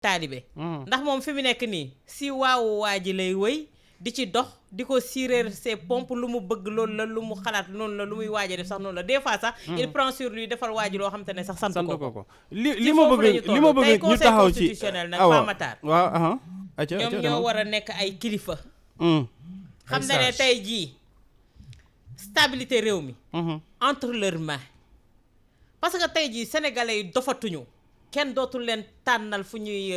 taalibe ndax moom fi mu nekk nii si waawu waa ji lay wëy di ci dox di ko siréer ses pompes lu mu bëgg loolu la lu mu xalaat noonu la lu muy waaja def sax noonu la des fois sax il prend sur lui defal waaji loo xam te ne sax sant ko li ma bëgg ñu taxaw ci constitutionnel nag Pamatar waaw ñoom ñoo war a nekk ay kilifa xam na ne tey jii stabilité réew mi entre leurs mains parce que tey jii sénégalais yi dofatuñu kenn dootul leen tànnal fu ñuy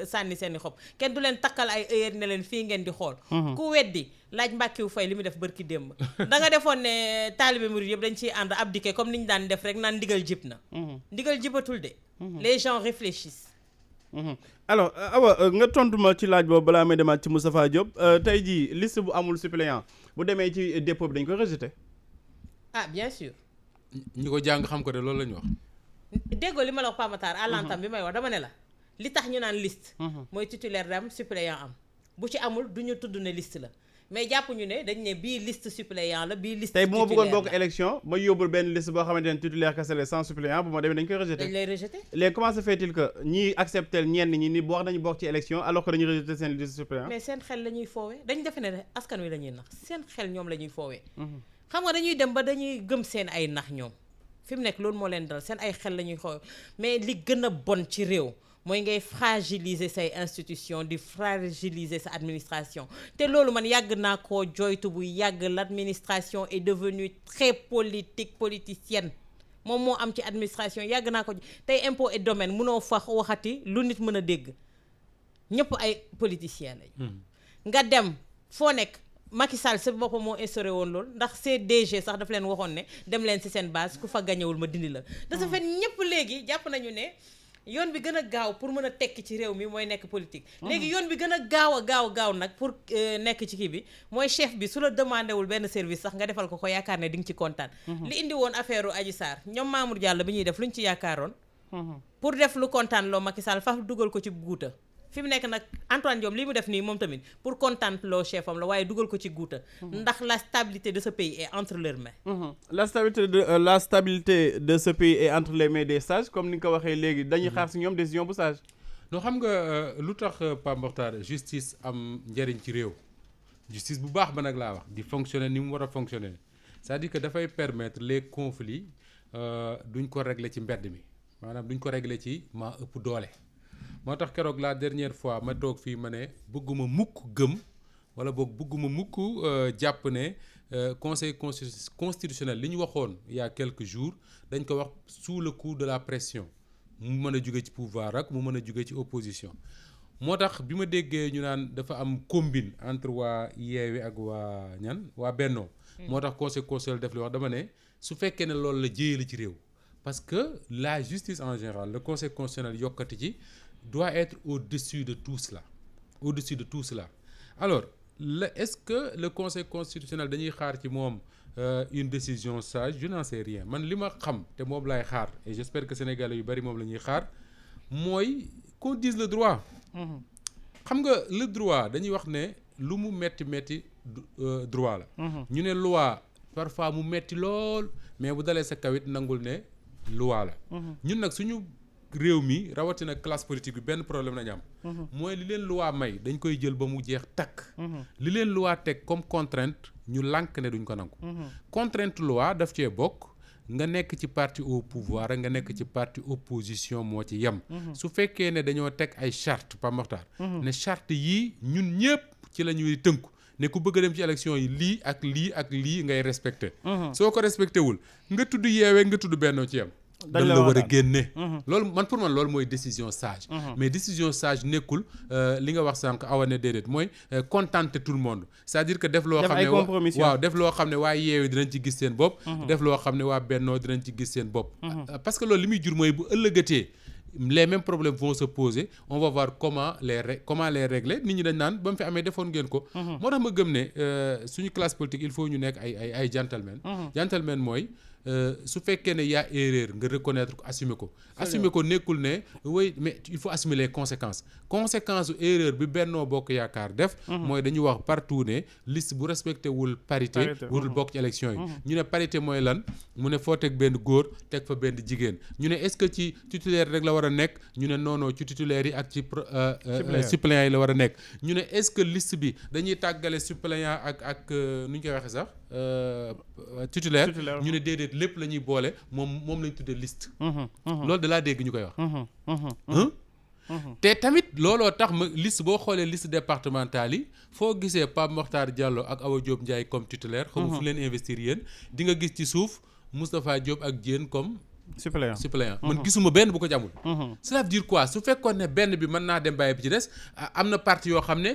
sànni seeni xob kenn du leen takkal ay heure ne leen fii ngeen di xool ku weddi laaj Mbàkkiwu Fay li mu def bërki démb da nga defoon ne taalibe murid yëpp dañ ciy ànd abdiqué comme ni ñu daan def rek naan ndigal jib na ndigal jibatul de les gens réfléchissent alors Awa nga tontu ma ci laaj boobu balaa may demaat ci Moustapha Diop tey jii liste bu amul suppléant bu demee ci dépôt bi dañ koy rejeté ah bien sûr ñi ko jàng xam ko de loolu la ñu wax déggoo li ma la wax Pamatar à l'entame bi may wax dama ne la li tax ñu naan liste mooy titulaire am suppléant am bu ci amul du ñu tudd ne liste la mais jàpp ñu ne dañ ne bii liste suppléant la bii liste tey bu ma titulaire bëggoon bokk élection ma yóbbul benn liste boo xamante ne titulaire kese la sans suppléant bu ma demee dañ koy rejeté dañ lay rejeté léegi comment se fait-il que ñii accepté ñenn ñi ni wax nañu bokk ci élection alors que dañuy rejeté seen liste suppléant mais seen xel la ñuy foowee dañ defe ne askan wi la ñuy nax seen xel ñoom la ñuy foowee xam nga dañuy dem ba dañuy gëm seen ay nax ñoom fi mu nekk loolu moo leen dal seen ay xel la ñuy xool mais li gën a bon ci réew mooy ngay fragiliser say institution di fragiliser sa administration te loolu man yàgg naa koo joytu bu yàgg l'administration est devenue très politicienne moom moo am ci administration yàgg naa ko tey impôt et domaine mënoo fa waxati lu nit mën a dégg ñëpp ay politiciens lañ nga dem foo nekk Macky Sall si boppam moo instauré woon loolu ndax CDG sax daf leen waxoon ne dem leen ci seen base ku fa gañewul ma dindi la de ce fait ñëpp léegi jàpp nañu ne yoon bi gën a gaaw pour mën a tekki ci réew mi mooy nekk politique léegi yoon bi gën a gaaw nag pour nekk ci kii bi mooy chef bi su la demandé wul benn service sax nga defal ko yaakaar ne di nga ci kontaan li indi woon affaire u Adji Sarr ñoom Mamour Diallo bi ñuy def lu ñu ci yaakaaroon pour def lu kontaan loo Macky Sall fa dugal ko ci guuta fi mu nekk nag Antoine Diome li mu def nii moom tamit pour kontaan loo chef am la waaye dugal ko ci guuta ndax la stabilité de ce pays est entre leurs mains la stabilité de ce pays est entre les mains des sages comme ni nga ko waxee léegi dañuy xaar si ñoom décision bu sage non xam nga lu tax Pape Mokhtar justice am njëriñ ci réew justice bu baax ba nag laa wax di fonctionner ni mu war a fonctionner c'est-à-dire que dafay permettre les conflits duñ ko régler ci mbedd mi maanaam duñ ko régler ci maa ëpp doole moo tax keroog la dernière fois ma toog fii ma ne bëgguma mukk gëm wala boog bëgguma mukk jàpp ne conseil constitutionnel li ñu waxoon il y a quelques jours dañ ko wax sous le coup de la pression mu mën a jóge ci pouvoir ak mu mën a jóge ci opposition moo tax bi ma déggee ñu naan dafa am combine entre waa Yewwi ak waa Benno moo tax conseil constitutionnel def li wax dama ne su fekkee ne loolu la jéyee la ci réew parce que la justice en général le conseil constitutionnel yokkati ci doit être au-dessus de tout cela alors est-ce que le conseil constitutionnel dañuy xaar ci moom une décision sage je n'en sais rien man li ma xam te moom laay xaar et j'espère que sénégalais yu bari moom la ñuy xaar mooy qu'on dise le droit xam nga le droit dañuy wax ne lu mu metti droit la ñu ne loi parfois mu metti lool mais bu dalee sa kawit nangul ne loi la ñun nag suñu réew mi rawatina classe politique bi benn problème nañu am mooy li leen loi may dañ koy jël ba mu jeex takk li leen loi teg comme contrainte ñu lànk ne duñ ko nangu contrainte loi daf cee bokk nga nekk ci parti au pouvoir nga nekk ci parti opposition moo ci yem su fekkee ne dañoo teg ay charte Pape Mokhtar ne charte yii ñun ñëpp ci la ñuy tënku ne ku bëgg a dem ci élection yi lii ak lii ngay respecté soo ko respecté wul nga tudd Yewwi nga tudd Benno ci yem dañ la war a génne loolu man pour man loolu mooy décision sage mais décision sage nekkul li nga wax sànq awa ne déedéet mooy contenter tout le monde c'est-à-dire que def loo xam ne waaw def loo xam ne waa Yewwi dinañ ci gis seen bopp def loo xam ne waa Benno dinañ ci gis seen bopp parce que loolu li muy jur mooy bu ëllëgatee les mêmes problèmes vont se poser on va voir comment les régler nit ñi dañ naan ba mu fi amee defoon ngeen ko moo tax ma gëm ne suñu classe politique il faut ñu nekk ay gentlemen mooy su fekkee ne y a erreur nga reconnaître ko assumer ko. assumer ko nekkul ne oui mais il faut assumer les conséquences su erreur bi Benno Bokk Yaakaar def. mooy dañu wax partout ne liste bu respecté wul parité warul bokk ci élection yi. ñu ne parité mooy lan mu ne foo teg benn góor teg fa benn jigéen ñu ne est-ce que ci titulaire rek la war a nekk ñu ne non ci titulaire yi ak ci suppléants yi la war a nekk ñu ne est-ce que liste bi dañuy tàggale suppléant ak nu ñu koy waxee sax titulaire ñu ne déedéet lépp la ñuy boole moom lañ tuddee liste. loolu da laa dégg ñu koy wax. te tamit looloo tax ma liste boo xoolee liste départementale yi foo gisee Pape Mokhtar Diallo ak Awa Diop Ndiaye comme titulaire. xamu fu leen investir yéen di nga gis ci suuf Moustapha Diop ak Diène comme. suppléant man gisuma benn bu ko ci amul. cela veut dire quoi su fekkoon ne benn bi mën naa dem bàyyi bi ci des am na parti yoo xam ne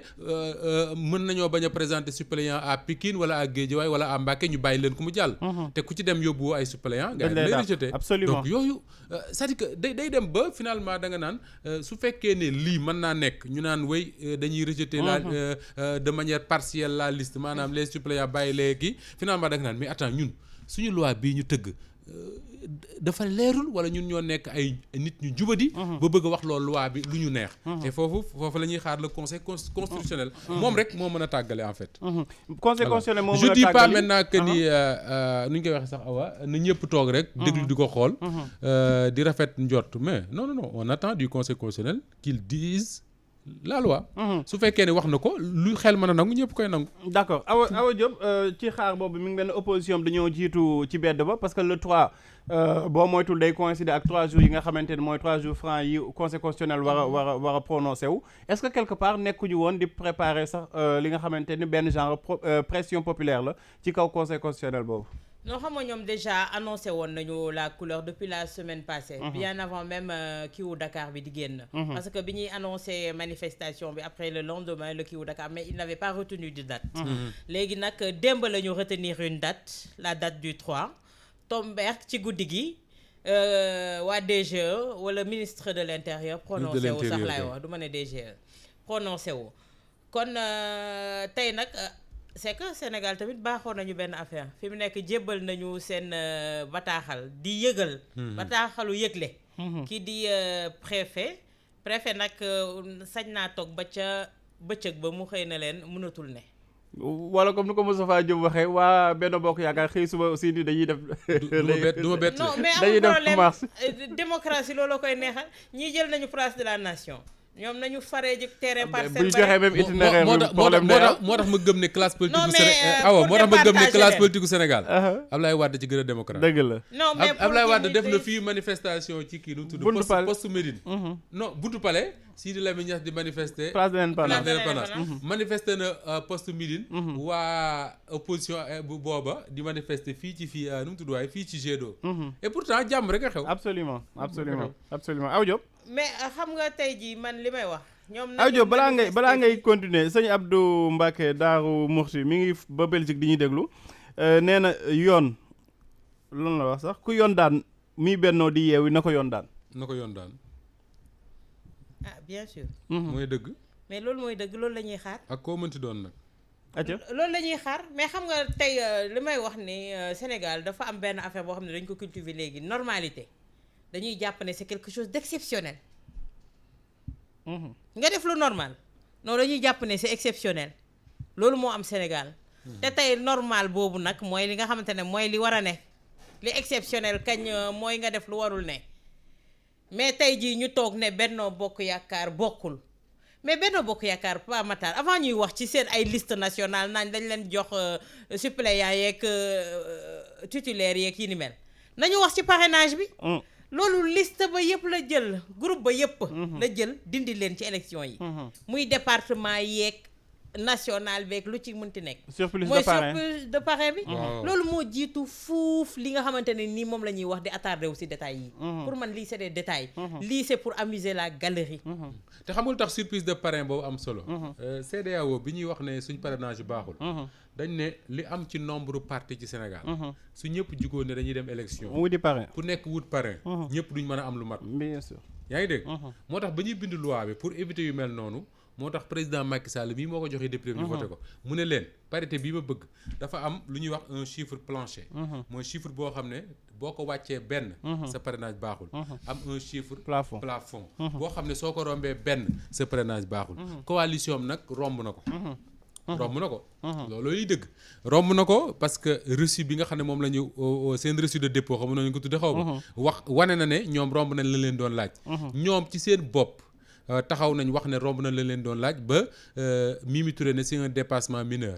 mën nañoo bañ a présenter suppléant à Pikine wala à Guédiawaye wala à Mbacké ñu bàyyi leen ku mu jàll. te ku ci dem yóbbu ay suppléant gars yi lay rejeté donc yooyu c'est-à-dire que day dem ba finalement da nga naan su fekkee ne lii mën naa nekk ñu naan wéy dañuy rejeter de manière partielle la liste maanaam les suppléants bàyyi léegi finalement da nga naan mais attends ñun suñu loi bii ñu tëgg dafa leerul wala ñun ñoo nekk ay nit ñu jubadi ba bëgg a wax loolu loi bi lu ñu neex et foofu la ñuy xaar le conseil constitutionnel moom rek moo mën a tàggale en fait conseil constitutionnel moom je dis pas maintenant que ni nu ñu koy waxee sax Awa na ñëpp toog rek déglu di ko xool di rafet njort mais non on attend du conseil constitutionnel qu'il dise la loi. su fekkee ne wax na ko lu xel mën a nangu ñëpp koy nangu. d'accord Awa Diop ci xaar boobu mi ngi mel ne opposition bi dañoo jiitu ci bedd ba parce que le 3 boo moytul day coïncider ak 3 jours yi nga xamante ne mooy 3 jours francs yi conseil constitutionnel war a prononcé wu. est-ce que quelque part nekkuñu woon di préparer sax li nga xamante ni benn genre pression populaire la ci kaw conseil constitutionnel boobu. non xam nga ñoom déjà annoncé woon nañu la couleur depuis la semaine passée. bien avant même kiiwu Dakar bi di génn. parce que bi ñuy annoncé manifestation bi après le lendemain le kiiwu Dakar mais il n'avait pas retenu de date. léegi nag démb la ñu retenir une date la date du 3 tombeek ci guddi gi waa DGE wala ministre de l'intérieur prononcé wu sax laay wax du ma ne DGE prononcé wu kon tey nag. c'est que Sénégal tamit baaxoon nañu benn affaire fi mu nekk jébbal nañu seen bataaxal di yëgal bataaxalu yëgle kii di préfet nag sañ naa toog ba ca bëccëg ba mu xëy na leen mënatul ne wala comme ni ko Moustapha Diop waxee waa Benno Bokk Yaakaar xëy suba aussi ni dañuy def du ma bett non mais amul problème démocratie looloo koy neexal ñii jël nañu place de la nation ñoom nañu faree ji terrain parcelle bu ñu joxee même itinéraire moo tax ma gëm ne classe politique gu Sénégal moo tax ma gëm ne classe politique gu Sénégal Ablaye Wade ci gën a démocrate dëgg la non mais Ablaye Wade def na fii manifestation ci kii nu mu tudd poste Médine non buntu palais Sidi Lamine Niass di manifester place de l'Indépendance manifester na poste Médine waa opposition bu booba di manifester fii ci fii nu mu tudd waaye fii ci Gédo et pourtant jàmm rek a xew absolument Awa Diop mais xam nga tey jii man li may wax ñoom Awa Diop balaa ngay continuer sëñ Abdou Mbacké Daaru Muxti mi ngi ba Belgique di ñuy déglu nee na yoon loolu la wax sax ku yoon daan mi bennoo di yeewi na ko yoon daan ah bien sûr mooy dëgg mais loolu mooy dëgg loolu la ñuy xaar ak koo mënti doon nag loolu la ñuy xaar mais xam nga tey li may wax ni Sénégal dafa am benn affaire boo xam ne dañ ko cultiver léegi normalité dañuy jàpp ne c'est quelque chose d'exceptionnel nga def lu normal non dañuy jàpp ne c'est exceptionnel loolu moo am Sénégal te tey normal boobu nag mooy li nga xamante ne mooy li war a ne li exceptionnel kañ mooy nga def lu warul ne mais tey jii ñu toog ne Benno Bokk Yaakaar bokkul mais Benno Bokk Yaakaar Pa Matar avant ñuy wax ci seen ay liste nationale naañ dañ leen jox suppléants yeeg titulaires yeeg yi ni mel nañu wax ci parrainage bi loolu liste ba yëpp la jël groupe ba yëpp la jël dindi leen ci élection yi muy département yeeg national beeg lu ci mënti nekk surplus de parrain bi loolu moo jiitu fuuf li nga xamante ne nii moom la ñuy wax di attardé wu si détails yi pour man lii c'est des détails lii c'est pour amuser la galerie te xamul tax surprise de parrain boobu am solo CEDEAO bi ñuy wax ne suñ parrainage baaxul dañ ne li am ci nombre parti ci Sénégal su ñëpp jugóon ne dañuy dem élection wuti parrain ku nekk wut parrain ñëpp duñ mën a am lu mat bien sûr yaa ngi dégg moo tax ba ñuy bind loi bi pour éviter yu mel noonu moo tax président Macky Sall mii moo ko joxee député ñu voté ko mu ne leen parité bii ma bëgg dafa am lu ñuy wax un chiffre plancher mooy chiffre boo xam ne boo ko wàccee benn sa parrainage baaxul am un chiffre plafond boo xam ne soo ko rombee benn sa parrainage baaxul coalition am nag romb na ko loolooy dëgg romb na ko parce que reçu bi nga xam ne moom la ñu seen reçu de dépôt xam nañu ko tudde xaw ma wax wane na ne ñoom romb nañ la leen doon laaj ñoom ci seen bopp taxaw nañ wax ne romb na la leen doon laaj ba Mimi Touré ne c'est un dépassement mineur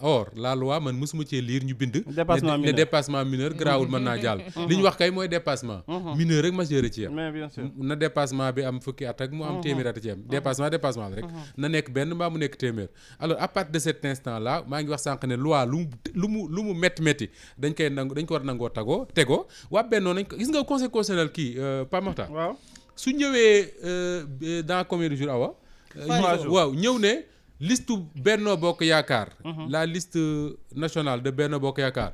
or la loi man mosuma cee lire ñu bind ne dépassement mineur garaawul mën naa jàll li ñu wax kay mooy dépassement mineur rek majeur ci yam mais bien sûr na dépassement bi am fukki at ak mu am téeméer at ci yam dépassement la rek na nekk benn mbaa mu nekk téeméer alors à partir de cet instant là maa ngi wax sànq ne loi lu mu métti dañ koy nangu dañ ko war nangoo tegoo waa bennoo nañ ko gis nga conseil constitutionnel kii Pape Makhtar waaw su ñëwee dans combien de jours awa waaw ñëw ne liste Benno Bokk Yaakaar la liste nationale de Benno Bokk Yaakaar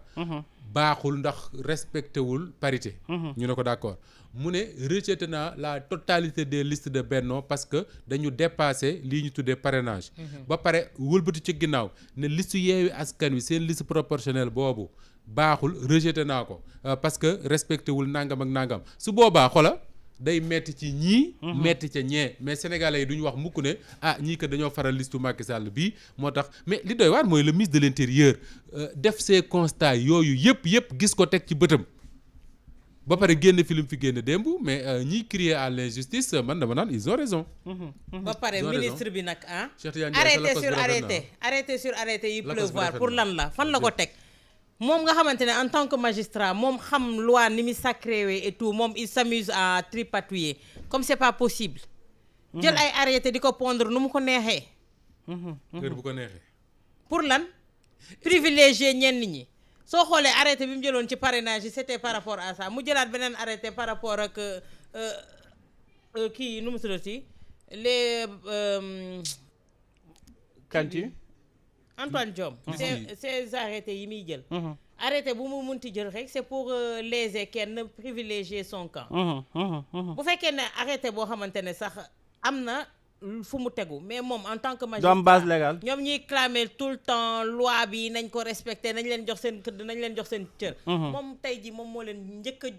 baaxul ndax respecté wul parité ñu ne ko d'accord mu ne rejeté naa la totalité des listes de Benno parce que dañu dépassé lii ñu tuddee parrainage ba pare wëlbati ci ginnaaw ne liste Yewwi Askan Wi seen liste proportionnelle boobu baaxul rejeté naa ko parce que respecté wul nangam ak nangam su boobaa xola day metti ci ñii metti ca ñee mais sénégalais yi duñu wax mukk ne ñii que dañoo faral listu Macky Sall bii moo tax mais li doy waar mooy le ministre de l'intérieur def ces constats yooyu yëpp gis ko teg ci bëtam ba pare génn film fi génn démb mais ñiy crier à l'injustice man dama naan ils ont raison ba pare ministre bi nag arrêté sur arrêté yi pleuvoir pour lan la fan la ko teg moom nga xamante ne en tant que magistrat moom xam loi ni mu sacré et tout moom il s'amuse à tripatouiller comme c'est pas possible jël ay arrêté di ko pondre nu mu ko neexee kër bu ko neexee pour lan privilégié ñenn ñi soo xoolee arrêté bi mu jëloon ci parrainage yi c'était par rapport à ça mu jëlaat beneen arrêté par rapport ak kii nu mu tuddati les kanti Antoine Diome ces arrêtés yi muy jël arrêté bu mu munti jël rek c'est pour léser kenn privilégier son camp bu fekkee ne arrêté boo xamante ne sax am na fu mu tegu mais moom en tant que magistrat doom base légale ñoom ñuy clamer tout le temps loi bi nañ ko respecter nañ leen jox seen këdd nañ leen jox seen cër moom tey ji moom moo leen njëkk a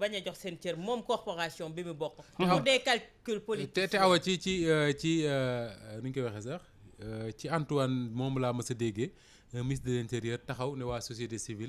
bañ a jox seen cër moom corporation bi mu bokk pour des calculs politiques te awa ci nu ñu koy waxee sax ci Antoine moom laa mës a déggee ministre de l'intérieur taxaw ne waa société civile